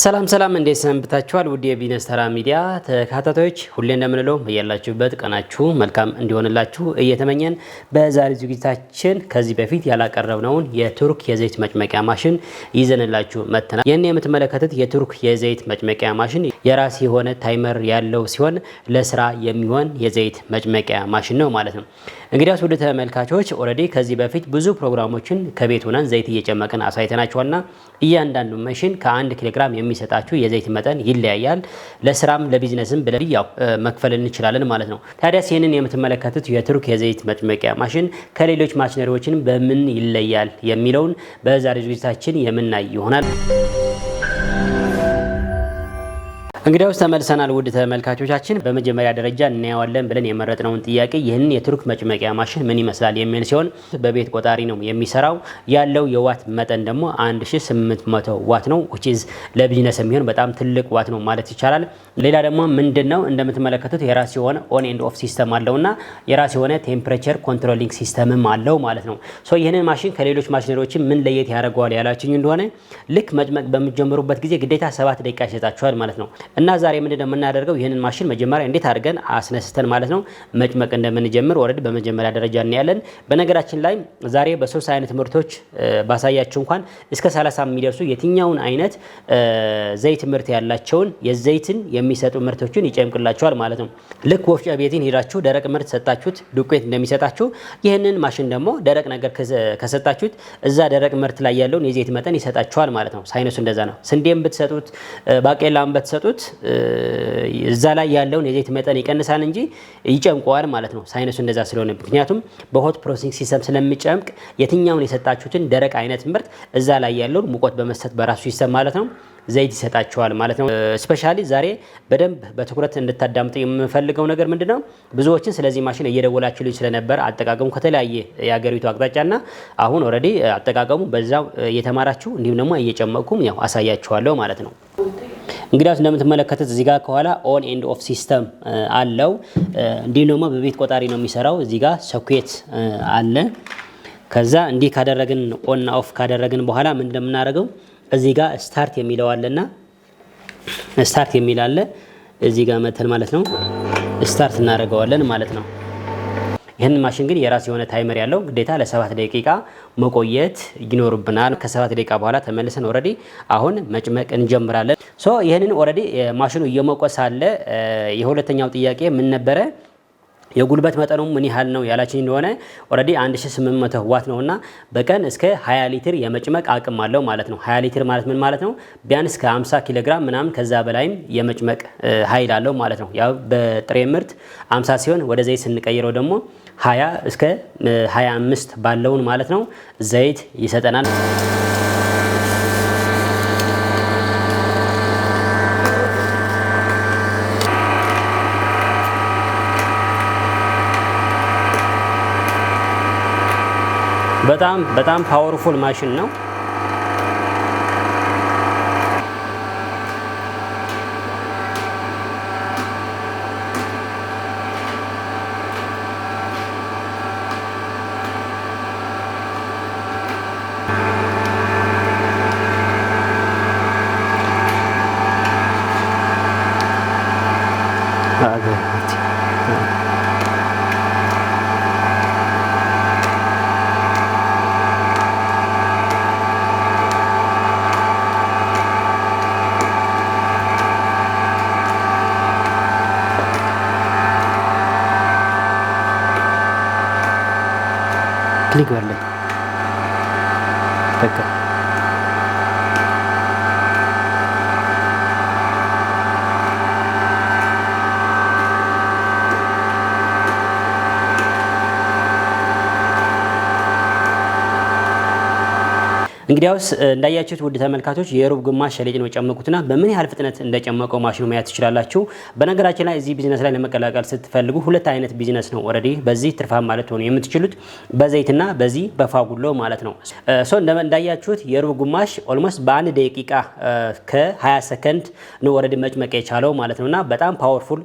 ሰላም ሰላም እንዴት ሰንብታችኋል? ውድ የቢዝነስ ተራ ሚዲያ ተከታታዮች ሁሌ እንደምንለው በያላችሁበት ቀናችሁ መልካም እንዲሆንላችሁ እየተመኘን በዛሬ ዝግጅታችን ከዚህ በፊት ያላቀረብነውን የቱርክ የዘይት መጭመቂያ ማሽን ይዘንላችሁ መጥተናል። ይህን የምትመለከቱት የቱርክ የዘይት መጭመቂያ ማሽን የራስ የሆነ ታይመር ያለው ሲሆን ለስራ የሚሆን የዘይት መጭመቂያ ማሽን ነው ማለት ነው። እንግዲያውስ ውድ ተመልካቾች ኦልሬዲ ከዚህ በፊት ብዙ ፕሮግራሞችን ከቤት ሆነን ዘይት እየጨመቅን አሳይተናችኋልና እያንዳንዱ ማሽን ከ1 ኪሎ ግራም የሚሰጣችሁ የዘይት መጠን ይለያያል። ለስራም ለቢዝነስም ብለን ያው መክፈል እንችላለን ማለት ነው። ታዲያስ ይህንን የምትመለከቱት የቱርክ የዘይት መጭመቂያ ማሽን ከሌሎች ማሽነሪዎችን በምን ይለያል የሚለውን በዛሬ ዝግጅታችን የምናይ ይሆናል። እንግዲያውስ ተመልሰናል ውድ ተመልካቾቻችን። በመጀመሪያ ደረጃ እናየዋለን ብለን የመረጥነውን ጥያቄ ይህንን የቱርክ መጭመቂያ ማሽን ምን ይመስላል የሚል ሲሆን በቤት ቆጣሪ ነው የሚሰራው። ያለው የዋት መጠን ደግሞ 1800 ዋት ነው which is ለቢዝነስ የሚሆን በጣም ትልቅ ዋት ነው ማለት ይቻላል። ሌላ ደግሞ ምንድነው እንደምትመለከቱት የራስ የሆነ ኦን ኤንድ ኦፍ ሲስተም አለውና የራስ የሆነ ቴምፕሬቸር ኮንትሮሊንግ ሲስተምም አለው ማለት ነው። ሶ ይህንን ማሽን ከሌሎች ማሽነሪዎች ምን ለየት ያደርገዋል ያላችሁኝ እንደሆነ ልክ መጭመቅ በሚጀምሩበት ጊዜ ግዴታ 7 ደቂቃ ይሰጣችኋል ማለት ነው። እና ዛሬ ምንድነው የምናደርገው ይሄንን ማሽን መጀመሪያ እንዴት አድርገን አስነስተን ማለት ነው መጭመቅ እንደምንጀምር ኦሬዲ በመጀመሪያ ደረጃ እናያለን። በነገራችን ላይ ዛሬ በሶስት አይነት ምርቶች ባሳያችሁ እንኳን እስከ 30 የሚደርሱ የትኛውን አይነት ዘይት ምርት ያላቸውን የዘይትን የሚሰጡ ምርቶችን ይጨምቅላችኋል ማለት ነው። ልክ ወፍጮ ቤትን ሄዳችሁ ደረቅ ምርት ሰጣችሁት ዱቄት እንደሚሰጣችሁ ይሄንን ማሽን ደግሞ ደረቅ ነገር ከሰጣችሁት እዛ ደረቅ ምርት ላይ ያለውን የዘይት መጠን ይሰጣችኋል ማለት ነው። ሳይንሱ እንደዛ ነው። ስንዴም ብትሰጡት ባቄላም ብትሰጡት እዛ ላይ ያለውን የዘይት መጠን ይቀንሳል እንጂ ይጨምቀዋል ማለት ነው። ሳይንሱ እንደዛ ስለሆነ ምክንያቱም በሆት ፕሮሰሲንግ ሲስተም ስለሚጨምቅ የትኛውን የሰጣችሁትን ደረቅ አይነት ምርት እዛ ላይ ያለውን ሙቀት በመስጠት በራሱ ሲስተም ማለት ነው ዘይት ይሰጣችኋል ማለት ነው። ስፔሻሊ ዛሬ በደንብ በትኩረት እንድታዳምጡ የምፈልገው ነገር ምንድነው ብዙዎችን ስለዚህ ማሽን እየደወላችሁ ልጅ ስለነበር አጠቃቀሙ ከተለያየ የሀገሪቱ አቅጣጫና አሁን ኦሬዲ አጠቃቀሙ በዛው እየተማራችሁ እንዲሁም ደግሞ እየጨመቅኩም ያው አሳያችኋለሁ ማለት ነው። እንግዲያውስ እንደምትመለከቱት እዚህ ጋር ከኋላ ኦን ኤንድ ኦፍ ሲስተም አለው። እንዲሁም ደግሞ በቤት ቆጣሪ ነው የሚሰራው። እዚህ ጋር ሶኬት አለ። ከዛ እንዲህ ካደረግን ኦን ኦፍ ካደረግን በኋላ ምን እንደምናደርገው እዚህ ጋር ስታርት የሚለው አለና ስታርት የሚል አለ እዚህ ጋር መተን ማለት ነው ስታርት እናደርገዋለን ማለት ነው። ይህን ማሽን ግን የራስ የሆነ ታይመር ያለው ግዴታ ለ7 ደቂቃ መቆየት ይኖርብናል። ከ7 ደቂቃ በኋላ ተመልሰን ኦሬዲ አሁን መጭመቅ እንጀምራለን። ሶ ይሄንን ኦሬዲ ማሽኑ እየሞቀ ሳለ የሁለተኛው ጥያቄ ምን ነበረ? የጉልበት መጠኑ ምን ያህል ነው ያላችኝ እንደሆነ ኦሬዲ 1800 ዋት ነውና በቀን እስከ 20 ሊትር የመጭመቅ አቅም አለው ማለት ነው። 20 ሊትር ማለት ምን ማለት ነው? ቢያንስ ከ50 ኪሎ ግራም ምናምን ከዛ በላይም የመጭመቅ ኃይል አለው ማለት ነው። ያው በጥሬ ምርት 50 ሲሆን ወደ ዘይት ስንቀይረው ደግሞ 20 እስከ 25 ባለውን ማለት ነው ዘይት ይሰጠናል። በጣም ፓወርፉል ማሽን ነው። ክሊክ በለ በቃ እንግዲያውስ እንዳያችሁት ውድ ተመልካቾች የሩብ ግማሽ ሰሊጥ ነው የጨመቁትና በምን ያህል ፍጥነት እንደጨመቀው ማሽኑ ማየት ትችላላችሁ። በነገራችን ላይ እዚህ ቢዝነስ ላይ ለመቀላቀል ስትፈልጉ ሁለት አይነት ቢዝነስ ነው ኦሬዲ በዚህ ትርፋማ ማለት ሆነ የምትችሉት በዘይትና በዚህ በፋጉሎ ማለት ነው። ሶ እንዳያችሁት የሩብ ግማሽ ኦልሞስት በ1 ደቂቃ ከ20 ሰከንድ ነው ኦሬዲ መጭመቅ የቻለው ማለት ነውና በጣም ፓወርፉል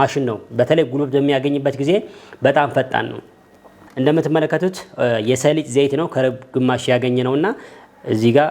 ማሽን ነው። በተለይ ጉልበት በሚያገኝበት ጊዜ በጣም ፈጣን ነው። እንደምትመለከቱት የሰሊጥ ዘይት ነው ከሩብ ግማሽ ያገኘ ነውና እዚህ ጋር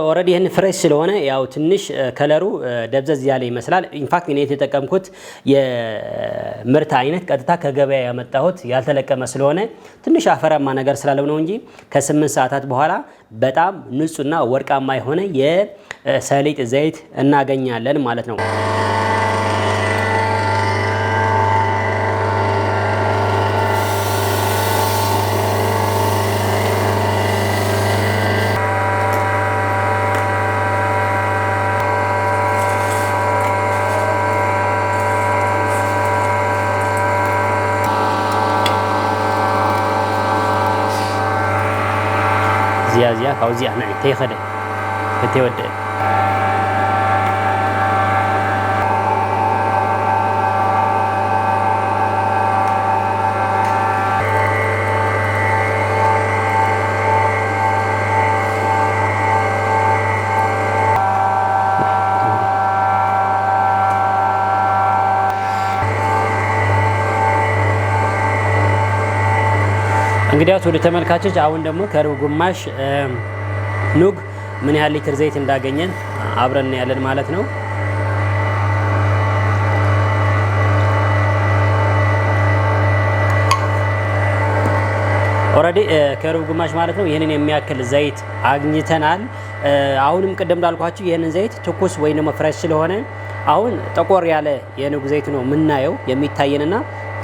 ኦሬዲ ይሄን ፍሬሽ ስለሆነ ያው ትንሽ ከለሩ ደብዘዝ ያለ ይመስላል። ኢንፋክት እኔ የተጠቀምኩት የምርት አይነት ቀጥታ ከገበያ ያመጣሁት ያልተለቀመ ስለሆነ ትንሽ አፈራማ ነገር ስላለው ነው እንጂ ከ8 ሰዓታት በኋላ በጣም ንጹህና ወርቃማ የሆነ የሰሊጥ ዘይት እናገኛለን ማለት ነው። زيا كاوزي احنا تيخده بتودد እንግዲያውስ ወደ ተመልካቾች አሁን ደግሞ ከሩብ ግማሽ ኑግ ምን ያህል ሊትር ዘይት እንዳገኘን አብረን ያለን ማለት ነው። ኦሬዲ ከሩብ ግማሽ ማለት ነው ይሄንን የሚያክል ዘይት አግኝተናል። አሁንም ቅድም እንዳልኳችሁ ይሄንን ዘይት ትኩስ ወይ ደግሞ ፍሬሽ ስለሆነ አሁን ጠቆር ያለ የኑግ ዘይት ነው የምናየው የሚታየንና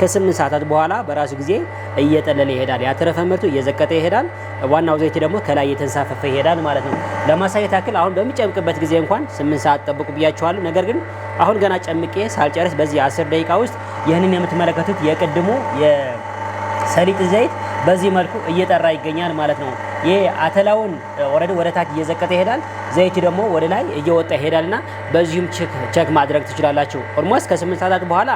ከ8 ሰዓታት በኋላ በራሱ ጊዜ እየጠለለ ይሄዳል። ያተረፈ ምርቱ እየዘቀጠ ይሄዳል። ዋናው ዘይት ደግሞ ከላይ እየተንሳፈፈ ይሄዳል ማለት ነው። ለማሳየት ያክል አሁን በሚጨምቅበት ጊዜ እንኳን 8 ሰዓት ጠብቁ ብያችኋለሁ። ነገር ግን አሁን ገና ጨምቄ ሳልጨርስ በዚህ 10 ደቂቃ ውስጥ ይህንን የምትመለከቱት የቅድሙ የሰሊጥ ዘይት በዚህ መልኩ እየጠራ ይገኛል ማለት ነው። ይሄ አተላውን ኦሬዲ ወደ ታች እየዘቀጠ ይሄዳል። ዘይት ደግሞ ወደ ላይ እየወጣ ይሄዳልና በዚህም ቼክ ማድረግ ትችላላችሁ። ኦልሞስት ከ8 ሰዓታት በኋላ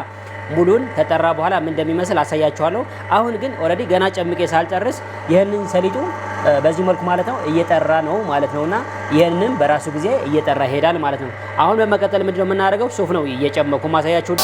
ሙሉን ከጠራ በኋላ ምን እንደሚመስል አሳያችኋለሁ። አሁን ግን ኦሬዲ ገና ጨምቄ ሳልጨርስ ይሄንን ሰሊጡ በዚህ መልኩ ማለት ነው እየጠራ ነው ማለት ነውና ይሄንን በራሱ ጊዜ እየጠራ ይሄዳል ማለት ነው። አሁን በመቀጠል ምንድነው የምናደርገው? ሱፍ ነው እየጨመኩ ማሳያችሁ።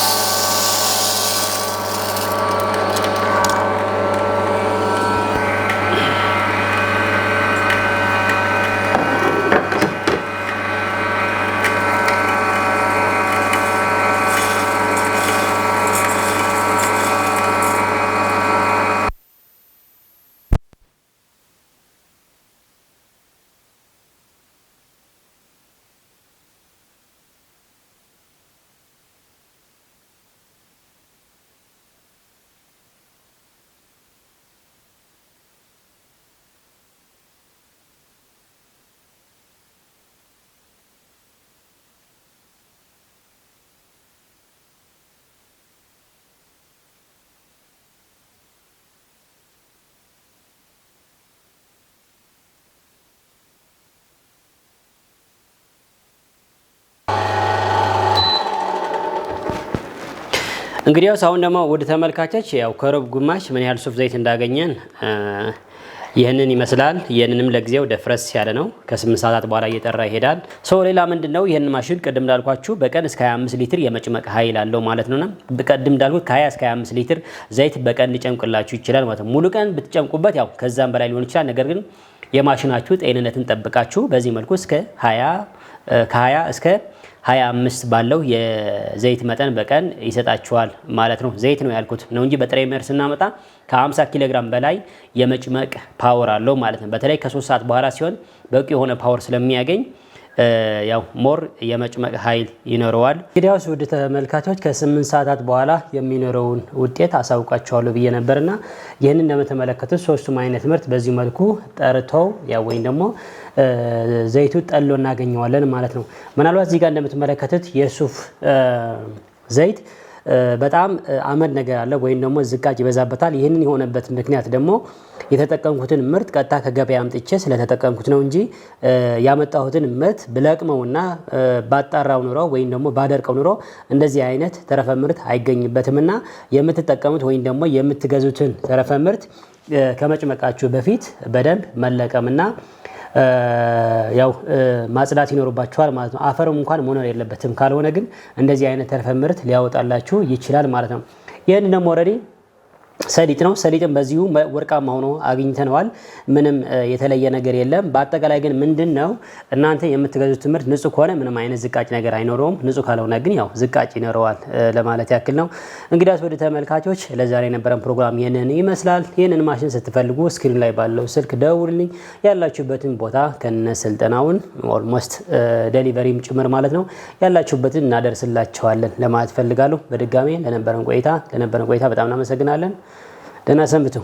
እንግዲያውስ አሁን ደግሞ ወደ ተመልካቾች ያው ከሩብ ግማሽ ምን ያህል ሱፍ ዘይት እንዳገኘን ይህንን ይመስላል። ይህንንም ለጊዜው ደፍረስ ያለ ነው። ከ8 ሰዓታት በኋላ እየጠራ ይሄዳል። ሌላ ምንድነው ይህንን ማሽን ቅድም እንዳልኳችሁ በቀን እስከ 25 ሊትር የመጭመቅ ኃይል አለው ማለት ነውና በቀድም እንዳልኩት ከ20 እስከ 25 ሊትር ዘይት በቀን ሊጨምቅላችሁ ይችላል ማለት ነው። ሙሉ ቀን ብትጨምቁበት ያው ከዛም በላይ ሊሆን ይችላል። ነገር ግን የማሽናችሁ ጤንነትን ጠብቃችሁ በዚህ መልኩ እስከ 20 እስከ 25 ባለው የዘይት መጠን በቀን ይሰጣችኋል ማለት ነው። ዘይት ነው ያልኩት ነው እንጂ በጥሬ ምርት ስናመጣ ከ50 ኪሎ ግራም በላይ የመጭመቅ ፓወር አለው ማለት ነው። በተለይ ከ3 ሰዓት በኋላ ሲሆን በቂ የሆነ ፓወር ስለሚያገኝ ያው ሞር የመጭመቅ ኃይል ይኖረዋል። እንግዲያውስ ውድ ተመልካቾች ከ8 ሰዓታት በኋላ የሚኖረውን ውጤት አሳውቃቸዋለሁ ብዬ ነበርና ይህንን እንደምትመለከቱት ሶስቱም አይነት ምርት በዚህ መልኩ ጠርተው ያው ወይም ደግሞ ዘይቱ ጠሎ እናገኘዋለን ማለት ነው። ምናልባት እዚህ ጋር እንደምትመለከቱት የሱፍ ዘይት በጣም አመድ ነገር አለ ወይም ደግሞ ዝቃጭ ይበዛበታል። ይህንን የሆነበት ምክንያት ደግሞ የተጠቀምኩትን ምርት ቀጥታ ከገበያ አምጥቼ ስለተጠቀምኩት ነው እንጂ ያመጣሁትን ምርት ብለቅመውና ባጣራው ኑሮ ወይም ደግሞ ባደርቀው ኑሮ እንደዚህ አይነት ተረፈ ምርት አይገኝበትምና የምትጠቀሙት ወይም ደግሞ የምትገዙትን ተረፈ ምርት ከመጭመቃችሁ በፊት በደንብ መለቀምና ያው ማጽዳት ይኖርባችኋል ማለት ነው። አፈርም እንኳን መኖር የለበትም። ካልሆነ ግን እንደዚህ አይነት ተረፈ ምርት ሊያወጣላችሁ ይችላል ማለት ነው። ይሄን ደግሞ ኦሬዲ ሰሊጥ ነው። ሰሊጥም በዚሁ ወርቃማ ሆኖ አግኝተነዋል። ምንም የተለየ ነገር የለም። በአጠቃላይ ግን ምንድነው እናንተ የምትገዙት ትምህርት ንጹህ ከሆነ ምንም አይነት ዝቃጭ ነገር አይኖረውም። ንጹህ ካልሆነ ግን ያው ዝቃጭ ይኖረዋል ለማለት ያክል ነው። እንግዲያስ ወደ ተመልካቾች ለዛሬ የነበረን ፕሮግራም ይህንን ይመስላል። ይህንን ማሽን ስትፈልጉ ስክሪን ላይ ባለው ስልክ ደውልልኝ። ያላችሁበትን ቦታ ከነ ስልጠናውን ኦልሞስት ዴሊቨሪም ጭምር ማለት ነው ያላችሁበትን እናደርስላችኋለን ለማለት ፈልጋለሁ። በድጋሜ ለነበረን ቆይታ በጣም እናመሰግናለን። ደህና ሰንብቱ።